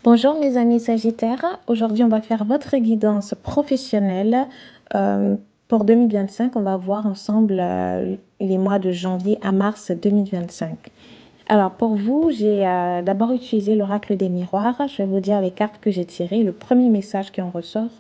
Bonjour mes amis Sagittaires, aujourd'hui on va faire votre guidance professionnelle euh, pour 2025. On va voir ensemble les mois de janvier à mars 2025. Alors pour vous, j'ai d'abord utilisé l'oracle des miroirs. Je vais vous dire les cartes que j'ai tirées, le premier message qui en ressort.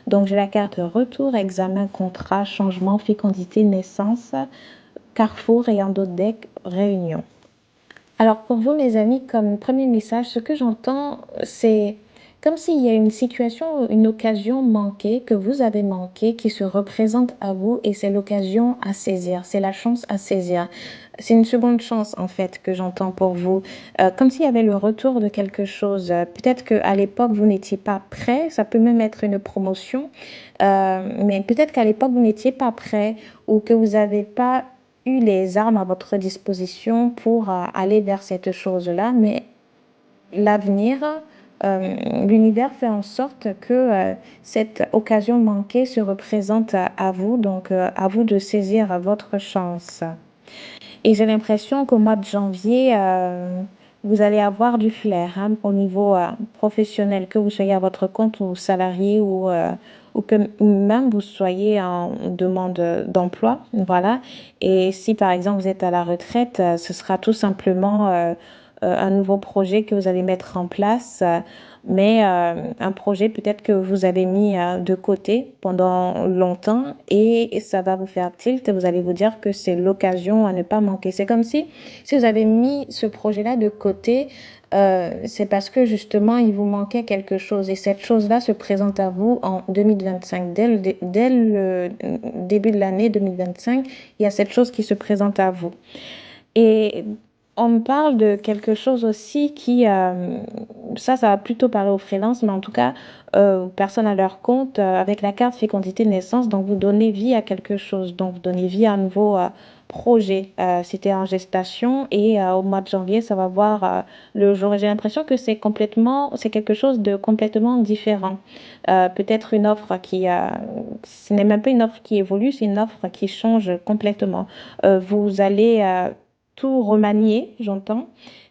Donc j'ai la carte retour, examen, contrat, changement, fécondité, naissance, carrefour et en d'autres deck, réunion. Alors pour vous, mes amis, comme premier message, ce que j'entends, c'est comme s'il y a une situation, une occasion manquée, que vous avez manqué, qui se représente à vous et c'est l'occasion à saisir, c'est la chance à saisir. C'est une seconde chance, en fait, que j'entends pour vous. Comme s'il y avait le retour de quelque chose. Peut-être qu'à l'époque, vous n'étiez pas prêt, ça peut même être une promotion, mais peut-être qu'à l'époque, vous n'étiez pas prêt ou que vous n'avez pas eu les armes à votre disposition pour aller vers cette chose-là, mais l'avenir, l'univers fait en sorte que cette occasion manquée se représente à vous, donc à vous de saisir votre chance. Et j'ai l'impression qu'au mois de janvier, vous allez avoir du flair hein, au niveau professionnel, que vous soyez à votre compte ou salarié ou que même vous soyez en demande d'emploi. Voilà. Et si par exemple vous êtes à la retraite, ce sera tout simplement un nouveau projet que vous allez mettre en place. Mais un projet peut-être que vous avez mis de côté pendant longtemps et ça va vous faire tilt. Vous allez vous dire que c'est l'occasion à ne pas manquer. C'est comme si vous avez mis ce projet-là de côté, c'est parce que justement il vous manquait quelque chose et cette chose-là se présente à vous en 2025. Dès le début de l'année 2025, il y a cette chose qui se présente à vous. Et on me parle de quelque chose aussi qui, ça va plutôt parler aux freelances, mais en tout cas, aux personnes à leur compte, avec la carte fécondité de naissance, donc vous donnez vie à quelque chose, donc vous donnez vie à un nouveau projet. C'était en gestation et au mois de janvier, ça va voir le jour. Et j'ai l'impression que c'est quelque chose de complètement différent. Peut-être une offre ce n'est même pas une offre qui évolue, c'est une offre qui change complètement. Vous allez tout remanier, j'entends,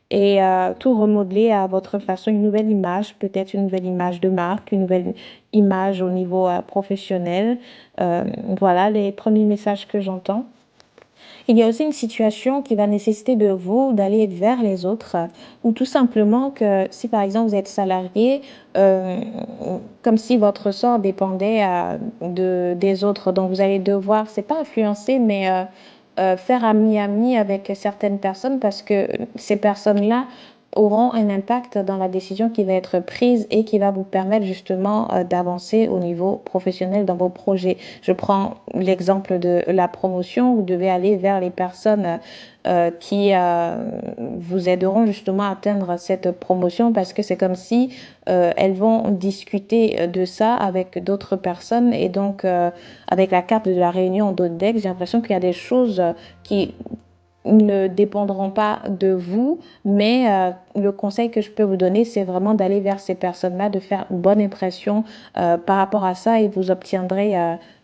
et tout remodeler à votre façon, une nouvelle image, peut-être une nouvelle image de marque, une nouvelle image au niveau professionnel. Euh, voilà les premiers messages que j'entends. Il y a aussi une situation qui va nécessiter de vous d'aller vers les autres, ou tout simplement que si par exemple vous êtes salarié, euh, comme si votre sort dépendait des autres, donc vous allez devoir, c'est pas influencer, mais faire ami-ami avec certaines personnes parce que ces personnes-là auront un impact dans la décision qui va être prise et qui va vous permettre justement d'avancer au niveau professionnel dans vos projets. Je prends l'exemple de la promotion. Vous devez aller vers les personnes qui vous aideront justement à atteindre cette promotion parce que c'est comme si elles vont discuter de ça avec d'autres personnes et donc avec la carte de la réunion d'autres decks, j'ai l'impression qu'il y a des choses qui ne dépendront pas de vous, mais le conseil que je peux vous donner, c'est vraiment d'aller vers ces personnes-là, de faire une bonne impression par rapport à ça et vous obtiendrez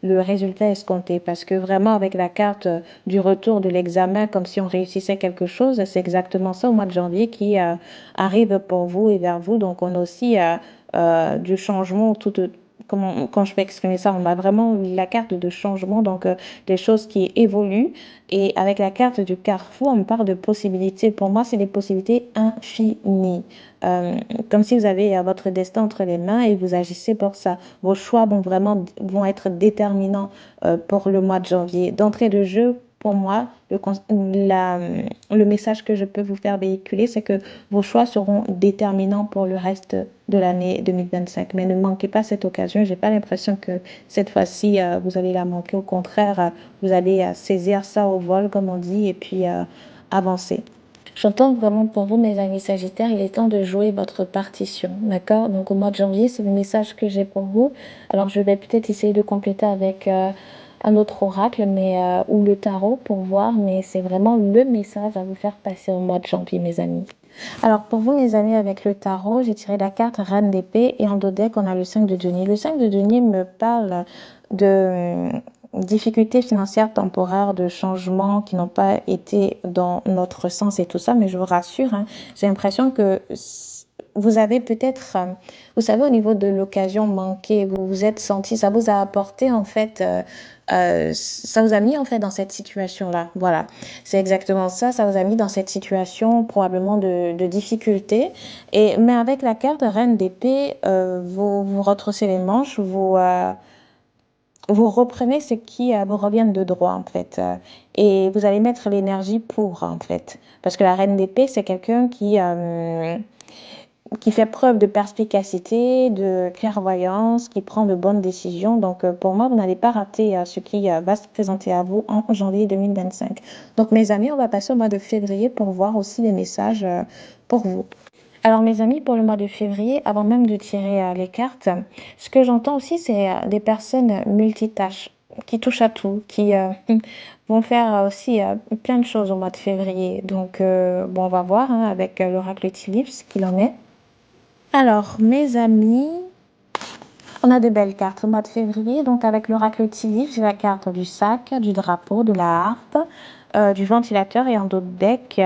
le résultat escompté. Parce que vraiment, avec la carte du retour de l'examen, comme si on réussissait quelque chose, c'est exactement ça au mois de janvier qui arrive pour vous et vers vous. Donc, on a aussi du changement comment, quand je peux exprimer ça, on a vraiment la carte de changement, donc des choses qui évoluent. Et avec la carte du carrefour, on me parle de possibilités. Pour moi, c'est des possibilités infinies. Euh, Comme si vous avez votre destin entre les mains et vous agissez pour ça. Vos choix vont être déterminants pour le mois de janvier. D'entrée de jeu, pour moi, le message que je peux vous faire véhiculer, c'est que vos choix seront déterminants pour le reste de l'année 2025. Mais ne manquez pas cette occasion. J'ai pas l'impression que cette fois-ci, vous allez la manquer. Au contraire, vous allez saisir ça au vol, comme on dit, et puis avancer. J'entends vraiment pour vous, mes amis Sagittaires, il est temps de jouer votre partition, d'accord? Donc au mois de janvier, c'est le message que j'ai pour vous. Alors je vais peut-être essayer de compléter avec un autre oracle, ou le tarot pour voir, mais c'est vraiment le message à vous faire passer au mois de janvier, mes amis. Alors pour vous, mes amis, avec le tarot, j'ai tiré la carte Reine d'épée et en dos deck, on a le 5 de denier. Le 5 de denier me parle de difficultés financières temporaires, de changements qui n'ont pas été dans notre sens et tout ça, mais je vous rassure, hein, j'ai l'impression que vous avez peut-être, vous savez, au niveau de l'occasion manquée, vous vous êtes senti, ça vous a apporté en fait, ça vous a mis en fait dans cette situation-là. Voilà, c'est exactement ça, ça vous a mis dans cette situation probablement de difficulté. Mais avec la carte Reine d'épée, vous retroussez les manches, vous reprenez ce qui vous revient de droit, en fait. Et vous allez mettre l'énergie pour, en fait. Parce que la reine d'épée, c'est quelqu'un qui fait preuve de perspicacité, de clairvoyance, qui prend de bonnes décisions. Donc, pour moi, vous n'allez pas rater ce qui va se présenter à vous en janvier 2025. Donc, mes amis, on va passer au mois de février pour voir aussi les messages pour vous. Alors, mes amis, pour le mois de février, avant même de tirer les cartes, ce que j'entends aussi, c'est des personnes multitâches, qui touchent à tout, qui vont faire aussi plein de choses au mois de février. Donc, bon, on va voir hein, avec l'oracle Tilip ce qu'il en est. Alors, mes amis, on a de belles cartes au mois de février. Donc, avec l'oracle Tilip, j'ai la carte du sac, du drapeau, de la harpe, du ventilateur et en dos de deck.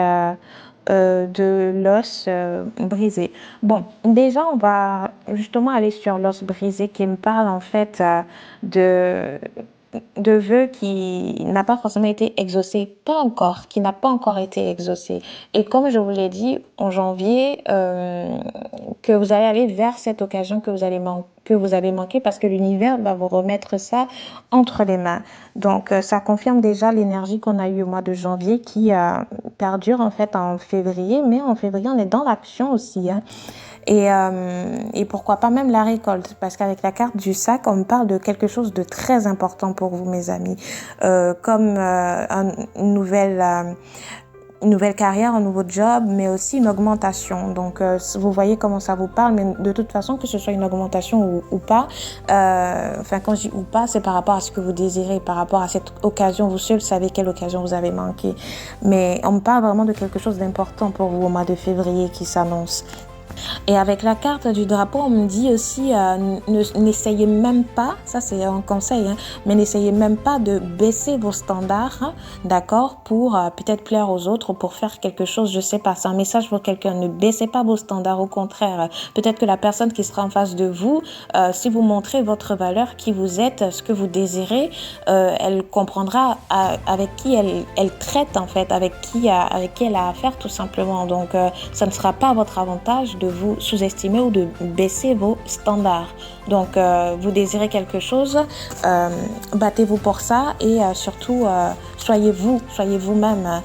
De l'os brisé. Bon, déjà, on va justement aller sur l'os brisé qui me parle en fait de de vœux qui n'a pas forcément été exaucé, pas encore, qui n'a pas encore été exaucé. Et comme je vous l'ai dit en janvier, que vous allez aller vers cette occasion que vous avez manqué parce que l'univers va vous remettre ça entre les mains. Donc, ça confirme déjà l'énergie qu'on a eue au mois de janvier qui perdure en fait en février, mais en février, on est dans l'action aussi. Hein. Et pourquoi pas même la récolte, parce qu'avec la carte du sac, on me parle de quelque chose de très important pour vous, mes amis, comme une nouvelle carrière, un nouveau job, mais aussi une augmentation. Donc, vous voyez comment ça vous parle, mais de toute façon, que ce soit une augmentation ou pas, enfin, quand je dis ou pas, c'est par rapport à ce que vous désirez, par rapport à cette occasion. Vous seul savez quelle occasion vous avez manqué. Mais on me parle vraiment de quelque chose d'important pour vous au mois de février qui s'annonce. Et avec la carte du drapeau, on me dit aussi, n'essayez même pas, ça c'est un conseil, hein, mais n'essayez même pas de baisser vos standards, hein, d'accord, pour peut-être plaire aux autres, pour faire quelque chose, je sais pas, c'est un message pour quelqu'un, ne baissez pas vos standards, au contraire, peut-être que la personne qui sera en face de vous, si vous montrez votre valeur, qui vous êtes, ce que vous désirez, elle comprendra avec qui elle traite en fait, avec qui elle a affaire tout simplement, donc ça ne sera pas à votre avantage de vous sous-estimer ou de baisser vos standards. Donc, vous désirez quelque chose, battez-vous pour ça et surtout, soyez vous-même.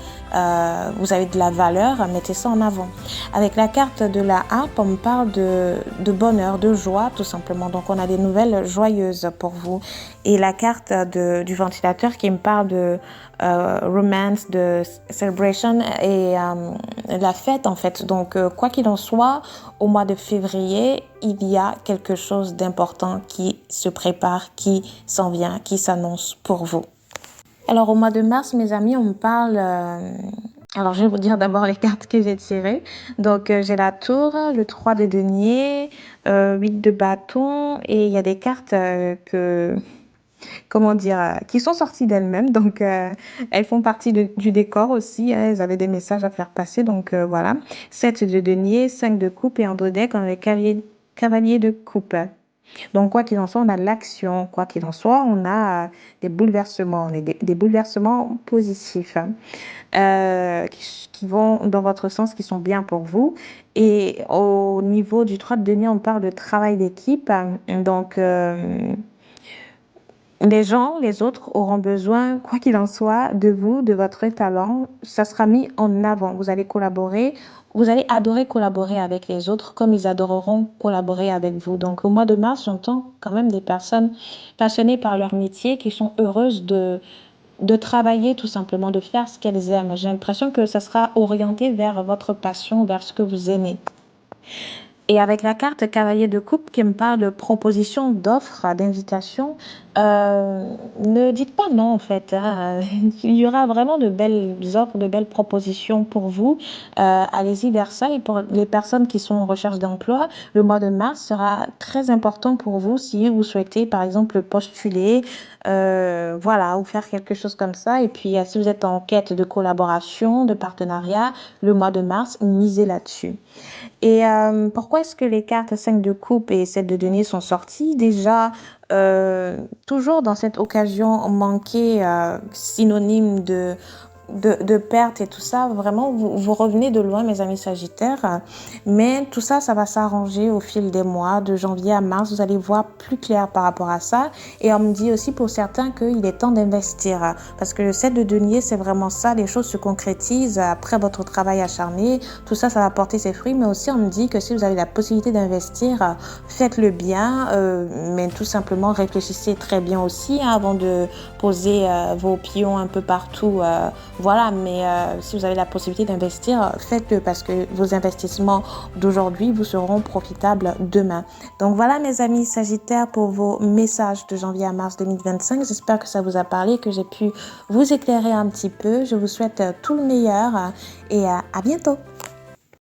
Vous avez de la valeur, mettez ça en avant. Avec la carte de la harpe, on me parle de bonheur, de joie, tout simplement. Donc, on a des nouvelles joyeuses pour vous. Et la carte du ventilateur qui me parle de romance, de celebration et la fête, en fait. Donc, quoi qu'il en soit, au mois de février, il y a quelque chose d'important qui se prépare, qui s'en vient, qui s'annonce pour vous. Alors, au mois de mars, mes amis, on me parle... alors, je vais vous dire d'abord les cartes que j'ai tirées. Donc, j'ai la tour, le 3 de denier, 8 de bâton. Et il y a des cartes comment dire, qui sont sorties d'elles-mêmes. Donc, elles font partie du décor aussi. Hein, elles avaient des messages à faire passer. Donc, voilà. 7 de denier, 5 de coupe et en dos deck, on a les cavaliers de coupe. Donc, quoi qu'il en soit, on a de l'action. Quoi qu'il en soit, on a des bouleversements. On a des bouleversements positifs hein, qui vont dans votre sens, qui sont bien pour vous. Et au niveau du 3 de denier, on parle de travail d'équipe. Donc, les gens, les autres auront besoin, quoi qu'il en soit, de vous, de votre talent. Ça sera mis en avant. Vous allez collaborer. Vous allez adorer collaborer avec les autres comme ils adoreront collaborer avec vous. Donc, au mois de mars, j'entends quand même des personnes passionnées par leur métier qui sont heureuses de travailler tout simplement, de faire ce qu'elles aiment. J'ai l'impression que ça sera orienté vers votre passion, vers ce que vous aimez. Et avec la carte cavalier de coupe qui me parle de proposition, d'offres, d'invitation, ne dites pas non en fait. Hein. Il y aura vraiment de belles offres, de belles propositions pour vous. Allez-y vers ça. Et pour les personnes qui sont en recherche d'emploi, le mois de mars sera très important pour vous si vous souhaitez par exemple postuler, voilà, ou faire quelque chose comme ça. Et puis si vous êtes en quête de collaboration, de partenariat, le mois de mars, misez là-dessus. Et pourquoi pourquoi est-ce que les cartes 5 de coupe et 7 de denier sont sorties? Déjà, toujours dans cette occasion manquée, synonyme de perte et tout ça, vraiment, vous revenez de loin, mes amis Sagittaires. Mais tout ça, ça va s'arranger au fil des mois, de janvier à mars. Vous allez voir plus clair par rapport à ça. Et on me dit aussi pour certains qu'il est temps d'investir. Parce que le 7 de denier, c'est vraiment ça. Les choses se concrétisent après votre travail acharné. Tout ça, ça va porter ses fruits. Mais aussi, on me dit que si vous avez la possibilité d'investir, faites-le bien. Mais tout simplement, réfléchissez très bien aussi avant de poser vos pions un peu partout. Voilà, mais si vous avez la possibilité d'investir, faites-le parce que vos investissements d'aujourd'hui vous seront profitables demain. Donc voilà mes amis Sagittaires pour vos messages de janvier à mars 2025. J'espère que ça vous a parlé, que j'ai pu vous éclairer un petit peu. Je vous souhaite tout le meilleur et à bientôt.